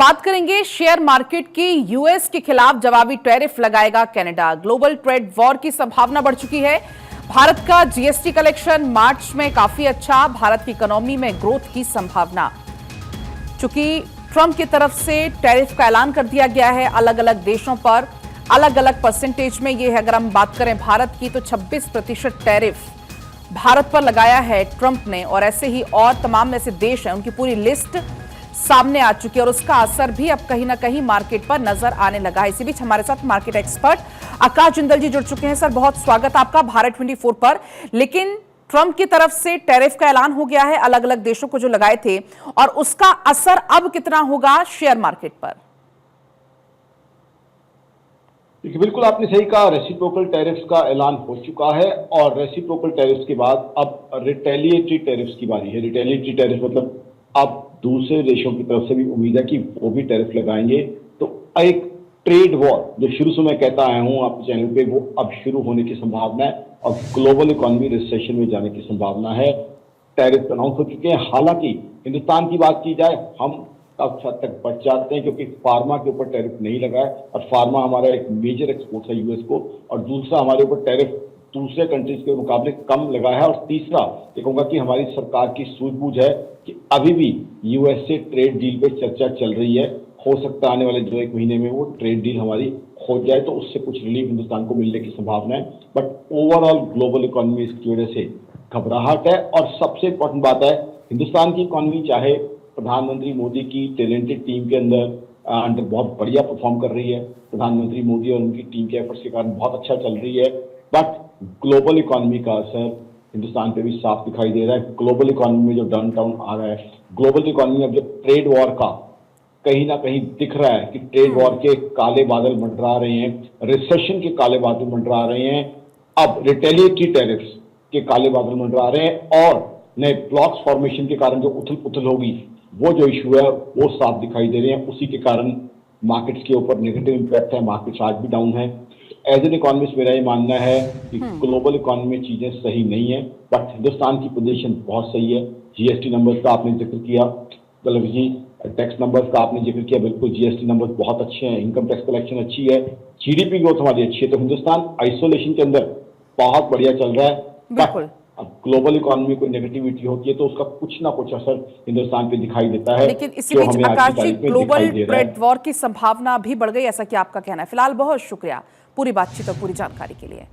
बात करेंगे share market की। यूएस के खिलाफ जवाबी टैरिफ लगाएगा कनाडा। ग्लोबल ट्रेड वॉर की संभावना बढ़ चुकी है। भारत का जीएसटी कलेक्शन मार्च में काफी अच्छा। भारत की इकोनॉमी में ग्रोथ की संभावना, चूंकि ट्रंप की तरफ से टैरिफ का ऐलान कर दिया गया है अलग अलग देशों पर, अलग अलग परसेंटेज में। ये है, अगर हम बात करें भारत की, तो 26% टैरिफ भारत पर लगाया है ट्रंप ने। और ऐसे ही और तमाम ऐसे देश हैं, उनकी पूरी लिस्ट सामने आ चुकी है और उसका असर भी अब कहीं ना कहीं मार्केट पर नजर आने लगा है। इसी बीच हमारे साथ मार्केट एक्सपर्ट आकाश जिंदल जी जुड़ चुके हैं। सर, बहुत स्वागत आपका भारत 24 पर। लेकिन ट्रंप की तरफ से टैरिफ का ऐलान हो गया है अलग अलग देशों को जो लगाए थे, और उसका असर अब कितना होगा शेयर मार्केट पर? देखिए, बिल्कुल आपने सही कहा। रेसिप्रोकल टैरिफ्स का ऐलान हो चुका है और रेसिप्रोकल टैरिफ्स के बाद अब रिटेलिएटरी टैरिफ्स की बारी है। रिटेलिएटरी टैरिफ मतलब अब दूसरे देशों की तरफ से भी उम्मीद है कि वो भी टैरिफ लगाएंगे। तो एक ट्रेड वॉर जो शुरू से मैं कहता आया हूं आपके चैनल पे, वो अब शुरू होने की संभावना है और ग्लोबल इकोनॉमी रिसेशन में जाने की संभावना है। टैरिफ अनाउंस हो चुके हैं। हालांकि हिंदुस्तान की बात की जाए, हम काफी हद तक बच जाते हैं क्योंकि फार्मा के ऊपर टैरिफ नहीं लगा है और फार्मा हमारा एक मेजर एक्सपोर्ट है यूएस को। और दूसरा, हमारे ऊपर टैरिफ दूसरे कंट्रीज के मुकाबले कम लगा है। और तीसरा, ये कहूंगा कि हमारी सरकार की सूझबूझ है कि अभी भी यूएस से ट्रेड डील पे चर्चा चल रही है। हो सकता है आने वाले 2-1 महीने में वो ट्रेड डील हमारी हो जाए, तो उससे कुछ रिलीफ हिंदुस्तान को मिलने की संभावना है। बट ओवरऑल ग्लोबल इकोनॉमी इसकी वजह से घबराहट है। और सबसे इंपॉर्टेंट बात है, हिंदुस्तान की इकोनॉमी चाहे प्रधानमंत्री मोदी की टैलेंटेड टीम के अंडर बहुत बढ़िया परफॉर्म कर रही है। प्रधानमंत्री मोदी और उनकी टीम के एफर्ट्स के कारण बहुत अच्छा चल रही है। बट ग्लोबल इकोनॉमी का असर हिंदुस्तान पे भी साफ दिखाई दे रहा है। ग्लोबल इकोनॉमी में जो डाउन टाउन आ रहा है, ग्लोबल इकोनॉमी में अब जो ट्रेड वॉर का कहीं ना कहीं दिख रहा है कि ट्रेड वॉर के काले बादल मंडरा रहे हैं, रिसेशन के काले बादल मंडरा रहे हैं, अब रिटेलिएटरी टैरिफ्स के काले बादल मंडरा रहे हैं और नए ब्लॉक्स फॉर्मेशन के कारण जो उथल पुथल होगी, वो जो इशू है वो साफ दिखाई दे रहे हैं। उसी के कारण मार्केट्स के ऊपर नेगेटिव इंपैक्ट है। मार्केट्स आज भी डाउन है। एज एन इकोनॉमिस्ट मेरा ये मानना है कि ग्लोबल इकोनॉमी में चीजें सही नहीं है, बट हिंदुस्तान की पोजीशन बहुत सही है। जीएसटी नंबर्स का आपने जिक्र किया, मतलब जी टैक्स नंबर्स का आपने जिक्र किया, बिल्कुल जीएसटी नंबर्स बहुत अच्छे हैं। इनकम टैक्स कलेक्शन अच्छी है, जीडीपी ग्रोथ हमारी अच्छी है। तो हिंदुस्तान आइसोलेशन के अंदर बहुत बढ़िया चल रहा है। बिल्कुल। अब ग्लोबल इकोनॉमी को नेगेटिविटी होती है तो उसका कुछ ना कुछ असर हिंदुस्तान पे दिखाई देता है। लेकिन इसी बीच आकाश जी, ग्लोबल ट्रेड वॉर की संभावना भी बढ़ गई, ऐसा कि आपका कहना है। फिलहाल बहुत शुक्रिया पूरी बातचीत और पूरी जानकारी के लिए।